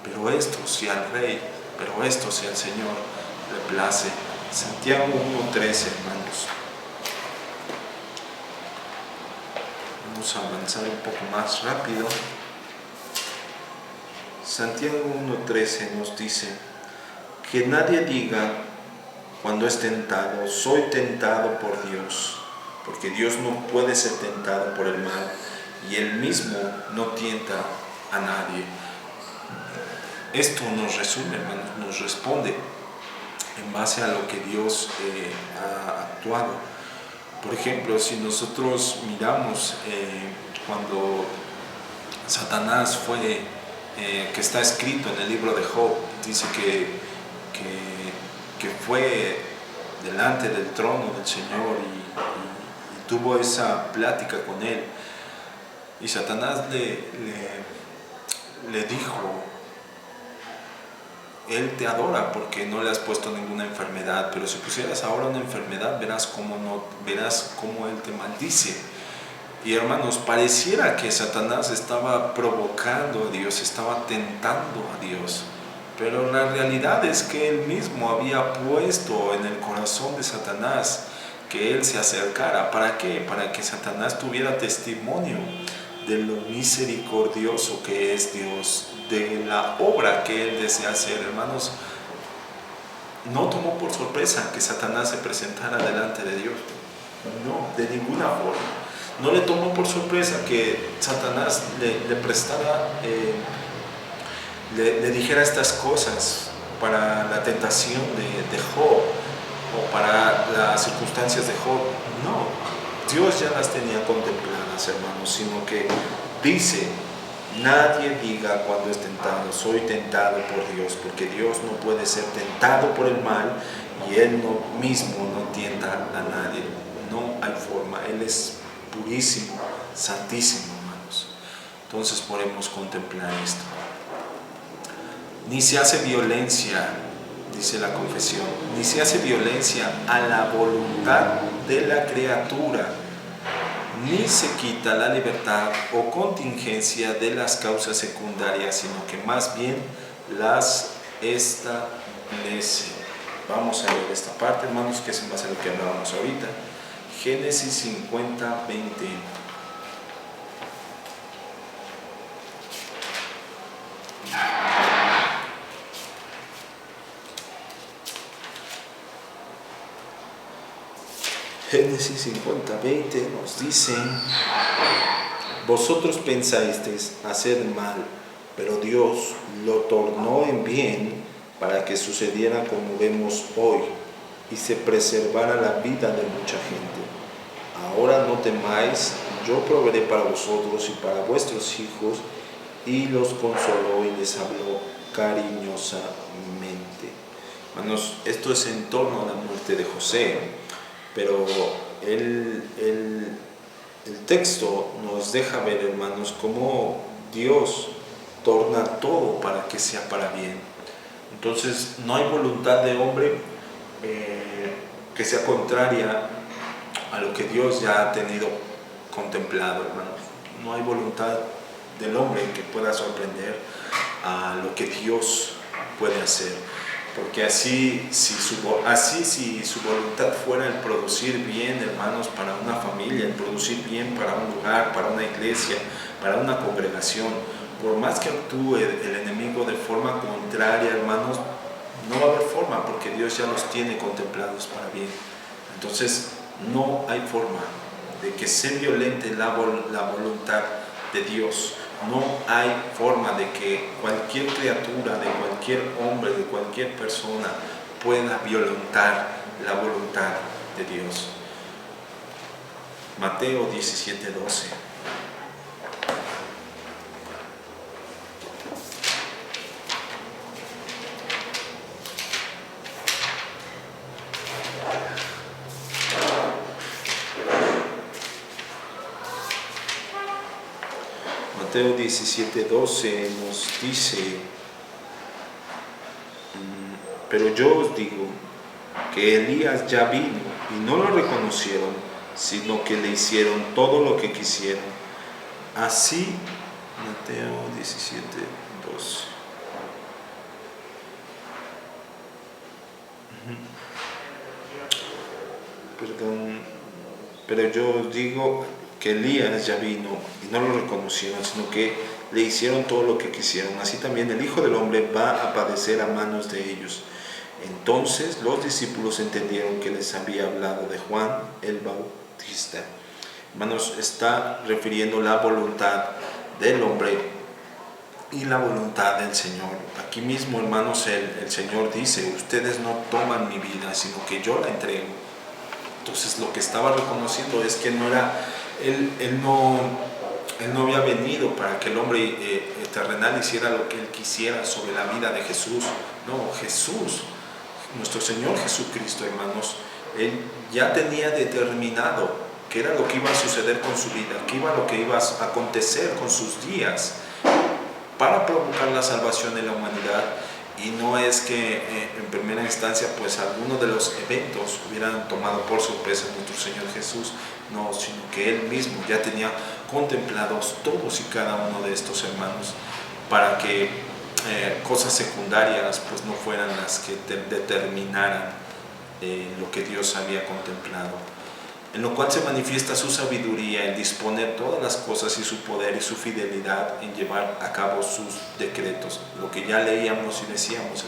Pero esto si al Rey, pero esto si al Señor le place. Santiago 1:13, hermanos. Vamos a avanzar un poco más rápido. Santiago 1:13 nos dice: que nadie diga cuando es tentado, soy tentado por Dios, porque Dios no puede ser tentado por el mal, y Él mismo no tienta a nadie. Esto nos resume, hermanos, nos responde en base a lo que Dios ha actuado. Por ejemplo, si nosotros miramos cuando Satanás fue, que está escrito en el libro de Job, dice que fue delante del trono del Señor y tuvo esa plática con él, y Satanás le dijo: Él te adora porque no le has puesto ninguna enfermedad, pero si pusieras ahora una enfermedad verás cómo Él te maldice. Y hermanos, pareciera que Satanás estaba provocando a Dios, estaba tentando a Dios, pero la realidad es que Él mismo había puesto en el corazón de Satanás que Él se acercara. ¿Para qué? Para que Satanás tuviera testimonio de lo misericordioso que es Dios, de la obra que Él desea hacer. Hermanos, no tomó por sorpresa que Satanás se presentara delante de Dios. No, de ninguna forma. No le tomó por sorpresa que Satanás le prestara, le dijera estas cosas para la tentación de Job o para las circunstancias de Job. No, Dios ya las tenía contempladas, hermanos, sino que dice: nadie diga cuando es tentado, soy tentado por Dios, porque Dios no puede ser tentado por el mal y Él mismo no tienta a nadie. No hay forma. Él es purísimo, santísimo, hermanos. Entonces podemos contemplar esto. Ni se hace violencia, dice la confesión, ni se hace violencia a la voluntad de la criatura, ni se quita la libertad o contingencia de las causas secundarias, sino que más bien las establece. Vamos a ver esta parte, hermanos, que es en base a lo que hablábamos ahorita. Génesis 50, 20. Génesis 50:20 nos dice: vosotros pensasteis hacer mal, pero Dios lo tornó en bien para que sucediera como vemos hoy y se preservara la vida de mucha gente. Ahora no temáis, yo proveeré para vosotros y para vuestros hijos. Y los consoló y les habló cariñosamente. Hermanos, esto es en torno a la muerte de José, pero el texto nos deja ver, hermanos, cómo Dios torna todo para que sea para bien. Entonces, no hay voluntad de hombre que sea contraria a lo que Dios ya ha tenido contemplado, hermanos. No hay voluntad del hombre que pueda sorprender a lo que Dios puede hacer, porque así si su voluntad fuera el producir bien, hermanos, para una familia, el producir bien para un lugar, para una iglesia, para una congregación, por más que actúe el enemigo de forma contraria, hermanos, no va a haber forma, porque Dios ya los tiene contemplados para bien. Entonces no hay forma de que se violente la voluntad de Dios. No hay forma de que cualquier criatura, de cualquier hombre, de cualquier persona pueda violentar la voluntad de Dios. Mateo 17:12. Mateo 17:12 nos dice: pero yo os digo que Elías ya vino y no lo reconocieron, sino que le hicieron todo lo que quisieron. Así, Mateo 17:12. Pero yo os digo que Elías ya vino y no lo reconocieron, sino que le hicieron todo lo que quisieron. Así también el Hijo del Hombre va a padecer a manos de ellos. Entonces los discípulos entendieron que les había hablado de Juan el Bautista. Hermanos, está refiriendo la voluntad del hombre y la voluntad del Señor. Aquí mismo, hermanos, el Señor dice: ustedes no toman mi vida, sino que yo la entrego. Entonces lo que estaba reconociendo es que no era, él no había venido para que el hombre terrenal hiciera lo que él quisiera sobre la vida de Jesús. No, Jesús, nuestro Señor Jesucristo, hermanos, él ya tenía determinado qué era lo que iba a suceder con su vida, qué iba lo que iba a acontecer con sus días para provocar la salvación de la humanidad. Y no es que en primera instancia pues algunos de los eventos hubieran tomado por sorpresa a nuestro Señor Jesús, no, sino que Él mismo ya tenía contemplados todos y cada uno de estos hermanos para que cosas secundarias pues no fueran las que determinaran lo que Dios había contemplado, en lo cual se manifiesta su sabiduría en disponer todas las cosas y su poder y su fidelidad en llevar a cabo sus decretos. Lo que ya leíamos y decíamos,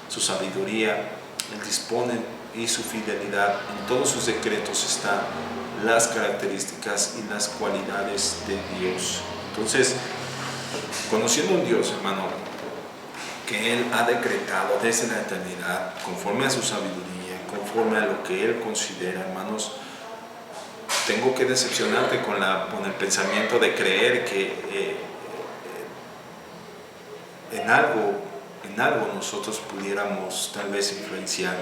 su sabiduría, el disponer y su fidelidad, en todos sus decretos están las características y las cualidades de Dios. Entonces, conociendo un Dios, hermano, que Él ha decretado desde la eternidad, conforme a su sabiduría, conforme a lo que Él considera, hermanos, tengo que decepcionarte con el pensamiento de creer que en algo nosotros pudiéramos tal vez influenciar.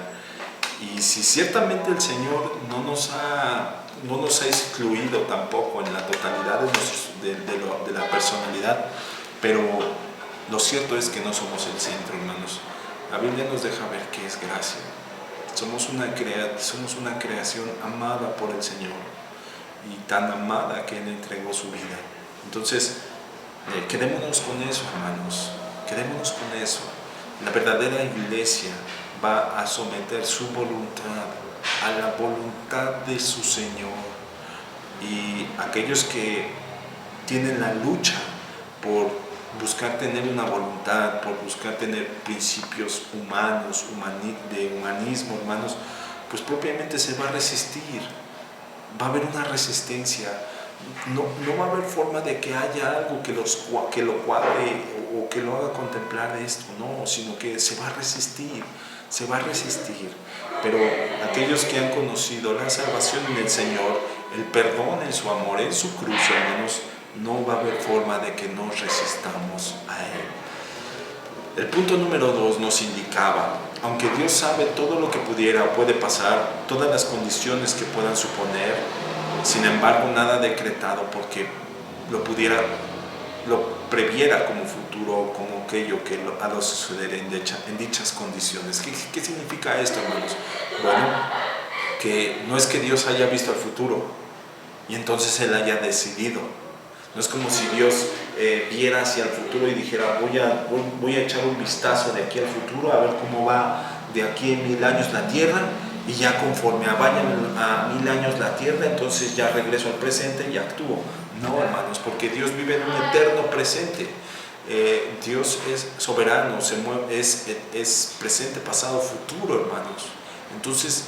Y si ciertamente el Señor no nos ha excluido tampoco en la totalidad de la personalidad, pero lo cierto es que no somos el centro, hermanos. La Biblia nos deja ver que es gracia. Somos una creación amada por el Señor, y tan amada que Él entregó su vida. Entonces, quedémonos con eso, hermanos, quedémonos con eso. La verdadera iglesia va a someter su voluntad a la voluntad de su Señor, y aquellos que tienen la lucha por buscar tener una voluntad, por buscar tener principios humanos, de humanismo, hermanos, pues propiamente se va a resistir. va a haber una resistencia. No va a haber forma de que haya algo que lo cuadre o que lo haga contemplar esto, no, sino que se va a resistir. Pero aquellos que han conocido la salvación en el Señor, el perdón en su amor, en su cruz, hermanos, no va a haber forma de que nos resistamos a Él. El punto número 2 nos indicaba, aunque Dios sabe todo lo que pudiera o puede pasar, todas las condiciones que puedan suponer, sin embargo nada decretado porque lo previera como futuro, como aquello que ha de suceder en dichas condiciones. ¿Qué significa esto, hermanos? Bueno, que no es que Dios haya visto el futuro y entonces Él haya decidido. No es como si Dios viera hacia el futuro y dijera, voy a echar un vistazo de aquí al futuro a ver cómo va de aquí en 1000 años la tierra, y ya conforme vayan a 1000 años la tierra, entonces ya regreso al presente y actúo. No, hermanos, porque Dios vive en un eterno presente. Dios es soberano, es presente, pasado, futuro, hermanos. Entonces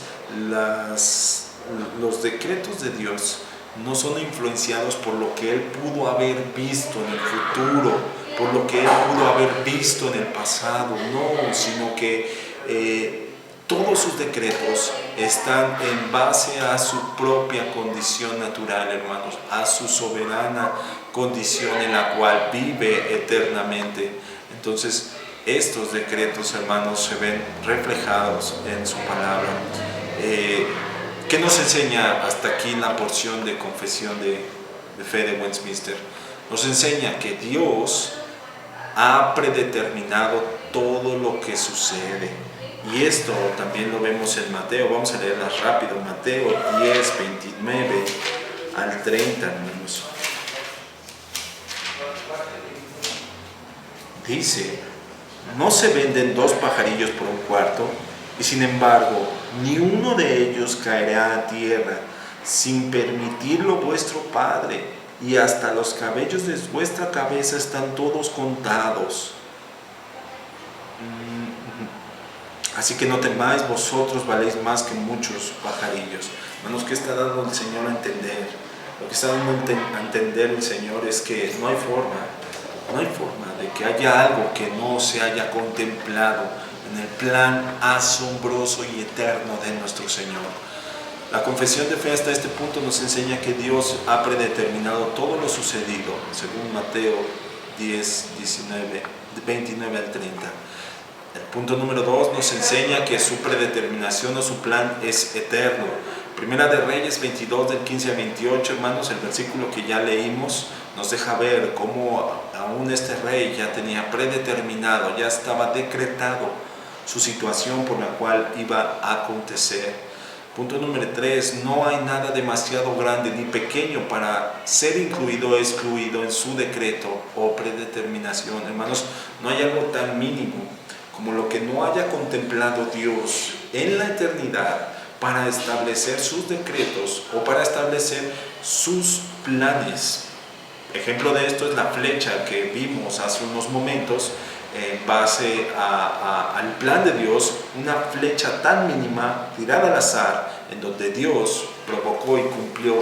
los decretos de Dios no son influenciados por lo que Él pudo haber visto en el futuro, por lo que Él pudo haber visto en el pasado, no, sino que todos sus decretos están en base a su propia condición natural, hermanos, a su soberana condición en la cual vive eternamente. Entonces, estos decretos, hermanos, se ven reflejados en su palabra. ¿Qué nos enseña hasta aquí la porción de confesión de fe de Westminster? Nos enseña que Dios ha predeterminado todo lo que sucede. Y esto también lo vemos en Mateo. Vamos a leerlas rápido. Mateo 10, 29 al 30, hermanos. Dice, no se venden 2 pajarillos por un cuarto, y sin embargo, ni uno de ellos caerá a tierra sin permitirlo vuestro Padre, y hasta los cabellos de vuestra cabeza están todos contados. Así que no temáis, vosotros valéis más que muchos pajarillos. Hermanos, ¿qué está dando el Señor a entender? Lo que está dando a entender el Señor es que no hay forma de que haya algo que no se haya contemplado en el plan asombroso y eterno de nuestro Señor. La confesión de fe hasta este punto nos enseña que Dios ha predeterminado todo lo sucedido, según Mateo 10, 29 al 30. El punto número 2 nos enseña que su predeterminación o su plan es eterno. Primera de Reyes 22 del 15 al 28, hermanos, el versículo que ya leímos nos deja ver cómo aún este rey ya tenía predeterminado, ya estaba decretado su situación por la cual iba a acontecer. Punto número 3, no hay nada demasiado grande ni pequeño para ser incluido o excluido en su decreto o predeterminación. Hermanos, no hay algo tan mínimo como lo que no haya contemplado Dios en la eternidad para establecer sus decretos o para establecer sus planes. Ejemplo de esto es la flecha que vimos hace unos momentos en base al plan de Dios, una flecha tan mínima tirada al azar en donde Dios provocó y cumplió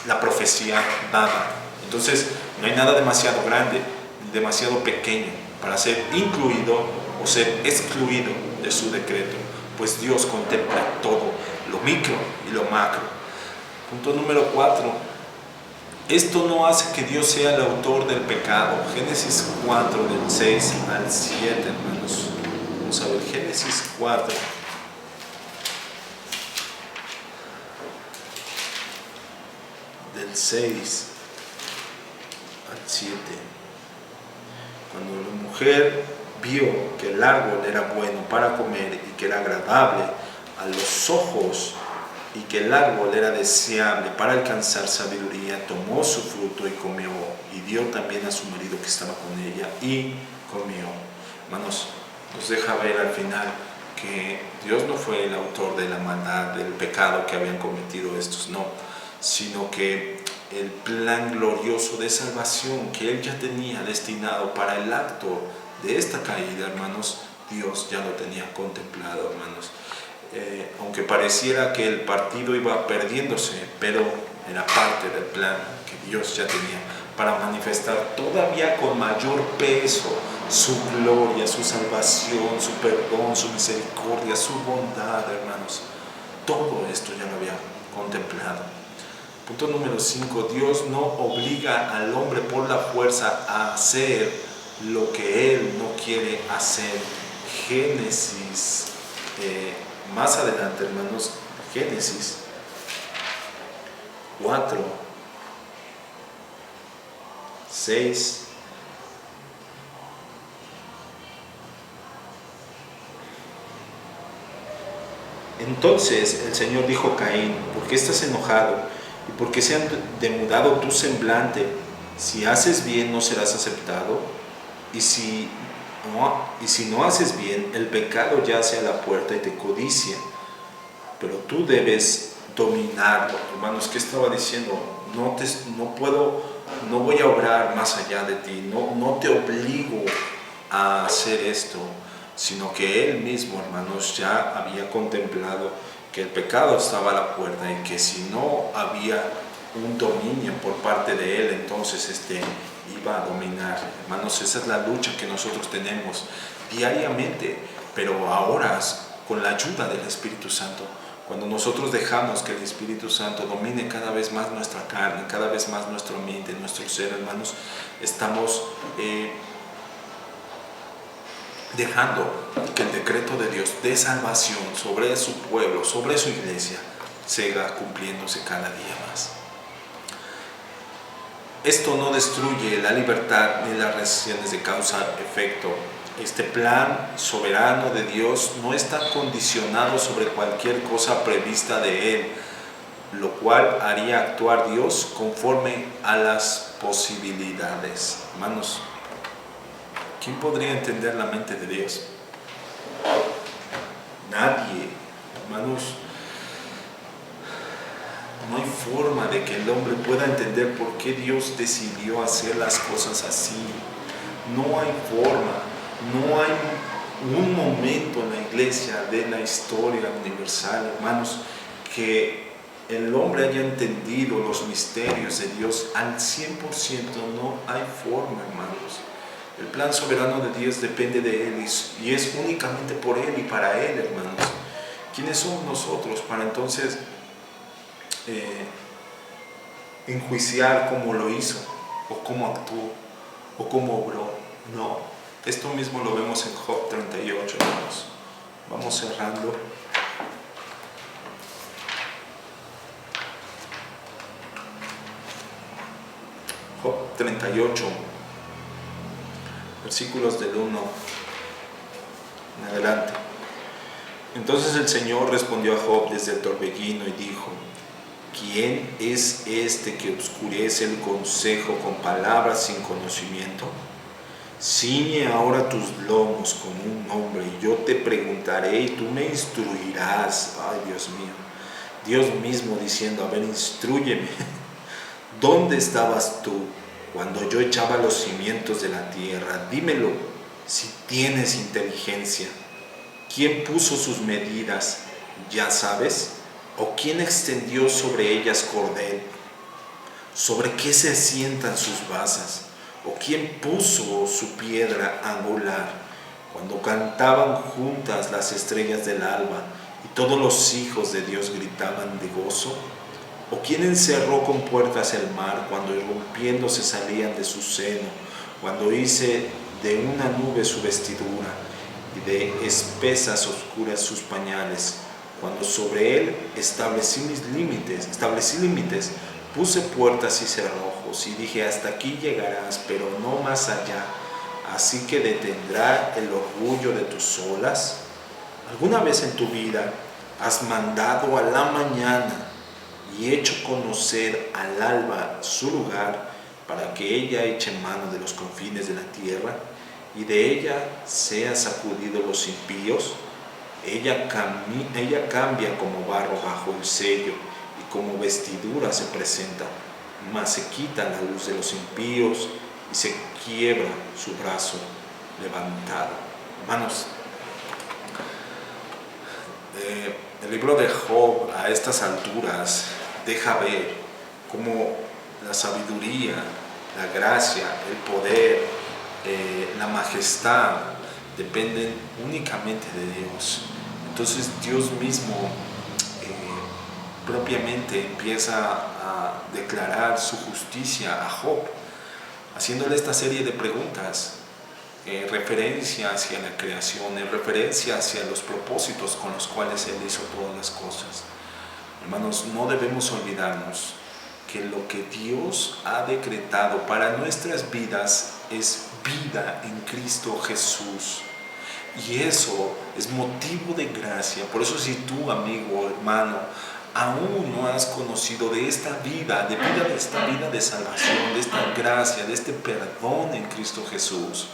la profecía dada. Entonces no hay nada demasiado grande ni demasiado pequeño para ser incluido o ser excluido de su decreto, pues Dios contempla todo, lo micro y lo macro. Punto número 4. Esto no hace que Dios sea el autor del pecado. Génesis 4 del 6 al 7, hermanos. Vamos a ver, Génesis 4. Del 6 al 7. Cuando la mujer vio que el árbol era bueno para comer y que era agradable a los ojos y que el árbol era deseable para alcanzar sabiduría, tomó su fruto y comió, y dio también a su marido que estaba con ella, y comió. Hermanos, nos deja ver al final que Dios no fue el autor de la maldad, del pecado que habían cometido estos, no, sino que el plan glorioso de salvación que Él ya tenía destinado para el acto de esta caída, hermanos, Dios ya lo tenía contemplado, hermanos. aunque pareciera que el partido iba perdiéndose, pero era parte del plan que Dios ya tenía para manifestar todavía con mayor peso su gloria, su salvación, su perdón, su misericordia, su bondad, hermanos. Todo esto ya lo había contemplado. Punto número 5. Dios no obliga al hombre por la fuerza a hacer lo que él no quiere hacer. Génesis, más adelante, hermanos, Génesis 4, 6. Entonces el Señor dijo a Caín: ¿por qué estás enojado? ¿Y por qué se ha demudado tu semblante? Si haces bien, no serás aceptado. Y si no haces bien, el pecado yace a la puerta y te codicia. Pero tú debes dominarlo. Hermanos, ¿qué estaba diciendo? No voy a obrar más allá de ti. No te obligo a hacer esto, sino que Él mismo, hermanos, ya había contemplado que el pecado estaba a la puerta y que si no había un dominio por parte de Él, entonces iba a dominar. Hermanos, esa es la lucha que nosotros tenemos diariamente, pero ahora con la ayuda del Espíritu Santo. Cuando nosotros dejamos que el Espíritu Santo domine cada vez más nuestra carne, cada vez más nuestra mente, nuestro ser, hermanos, estamos dejando que el decreto de Dios de salvación sobre su pueblo, sobre su iglesia, siga cumpliéndose cada día más. Esto no destruye la libertad ni las relaciones de causa-efecto. Este plan soberano de Dios no está condicionado sobre cualquier cosa prevista de Él, lo cual haría actuar Dios conforme a las posibilidades. Hermanos, ¿quién podría entender la mente de Dios? Nadie, hermanos. No hay forma de que el hombre pueda entender por qué Dios decidió hacer las cosas así. No hay forma, no hay un momento en la iglesia de la historia universal, hermanos, que el hombre haya entendido los misterios de Dios al 100%. No hay forma, hermanos. El plan soberano de Dios depende de Él y es únicamente por Él y para Él, hermanos. ¿Quiénes somos nosotros para entonces enjuiciar cómo lo hizo, o cómo actuó, o cómo obró? No, esto mismo lo vemos en Job 38, hermanos. Vamos cerrando. Job 38, versículos del 1 en adelante. Entonces el Señor respondió a Job desde el torbellino y dijo: ¿quién es este que oscurece el consejo con palabras sin conocimiento? Ciñe ahora tus lomos como un hombre y yo te preguntaré y tú me instruirás. Ay, Dios mío. Dios mismo diciendo: a ver, instrúyeme. ¿Dónde estabas tú cuando yo echaba los cimientos de la tierra? Dímelo si tienes inteligencia. ¿Quién puso sus medidas? ¿Ya sabes? ¿O quién extendió sobre ellas cordel? ¿Sobre qué se asientan sus basas? ¿O quién puso su piedra angular? Cuando cantaban juntas las estrellas del alba y todos los hijos de Dios gritaban de gozo. ¿O quién encerró con puertas el mar cuando irrumpiéndose salían de su seno? Cuando hice de una nube su vestidura y de espesas oscuras sus pañales. Cuando sobre él establecí límites, puse puertas y cerrojos y dije: hasta aquí llegarás, pero no más allá. Así que detendrá el orgullo de tus olas. ¿Alguna vez en tu vida has mandado a la mañana y hecho conocer al alba su lugar para que ella eche mano de los confines de la tierra y de ella sean sacudidos los impíos? Ella cambia como barro bajo el sello y como vestidura se presenta, mas se quita la luz de los impíos y se quiebra su brazo levantado. Hermanos, El libro de Job a estas alturas deja ver cómo la sabiduría, la gracia, el poder, la majestad dependen únicamente de Dios. Entonces Dios mismo propiamente empieza a declarar su justicia a Job, haciéndole esta serie de preguntas en referencia hacia la creación, en referencia hacia los propósitos con los cuales Él hizo todas las cosas. Hermanos, no debemos olvidarnos que lo que Dios ha decretado para nuestras vidas es vida en Cristo Jesús. Y eso es motivo de gracia. Por eso, si tú, amigo, hermano, aún no has conocido de esta vida, de esta vida de salvación, de esta gracia, de este perdón en Cristo Jesús,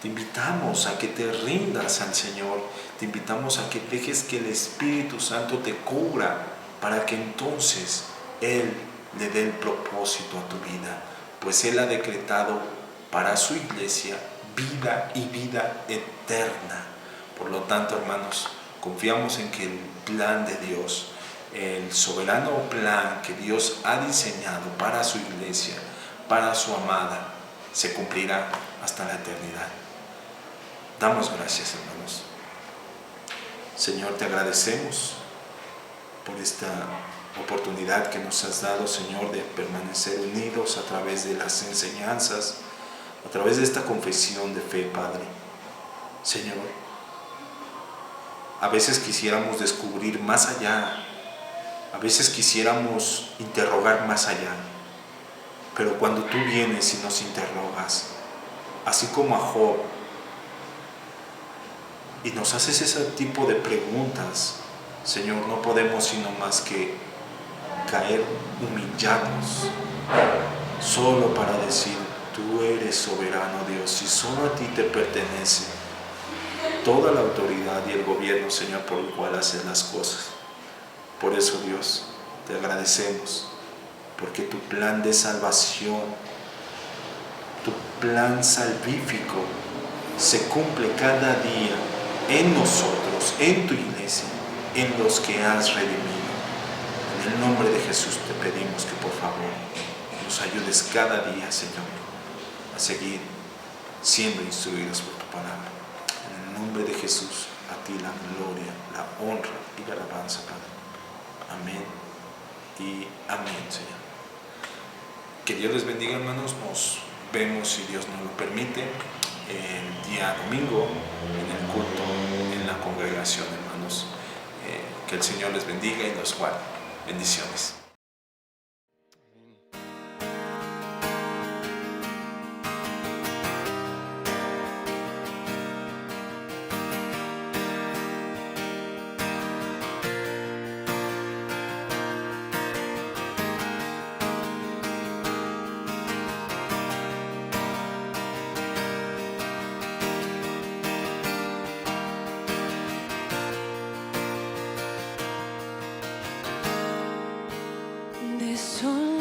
te invitamos a que te rindas al Señor, te invitamos a que dejes que el Espíritu Santo te cubra para que entonces Él le dé el propósito a tu vida, pues Él ha decretado para su iglesia vida y vida eterna. Por lo tanto, hermanos, confiamos en que el plan de Dios, el soberano plan que Dios ha diseñado para su iglesia, para su amada, se cumplirá hasta la eternidad. Damos gracias, hermanos. Señor, te agradecemos por esta oportunidad que nos has dado, Señor, de permanecer unidos a través de las enseñanzas, a través de esta confesión de fe, Padre. Señor, a veces quisiéramos descubrir más allá, a veces quisiéramos interrogar más allá, pero cuando tú vienes y nos interrogas, así como a Job, y nos haces ese tipo de preguntas, Señor, no podemos sino más que caer humillados, solo para decir, tú eres soberano Dios, y solo a ti te pertenece toda la autoridad y el gobierno, Señor, por el cual haces las cosas. Por eso, Dios, te agradecemos, porque tu plan de salvación, tu plan salvífico, se cumple cada día en nosotros, en tu iglesia, en los que has redimido. En el nombre de Jesús te pedimos que por favor nos ayudes cada día, Señor, a seguir siendo instruidos por tu palabra. En el nombre de Jesús, a ti la gloria, la honra y la alabanza, Padre. Amén y amén, Señor. Que Dios les bendiga, hermanos. Nos vemos, si Dios nos lo permite, el día domingo en el culto en la congregación, hermanos. Que el Señor les bendiga y los guarde. Bendiciones. De sol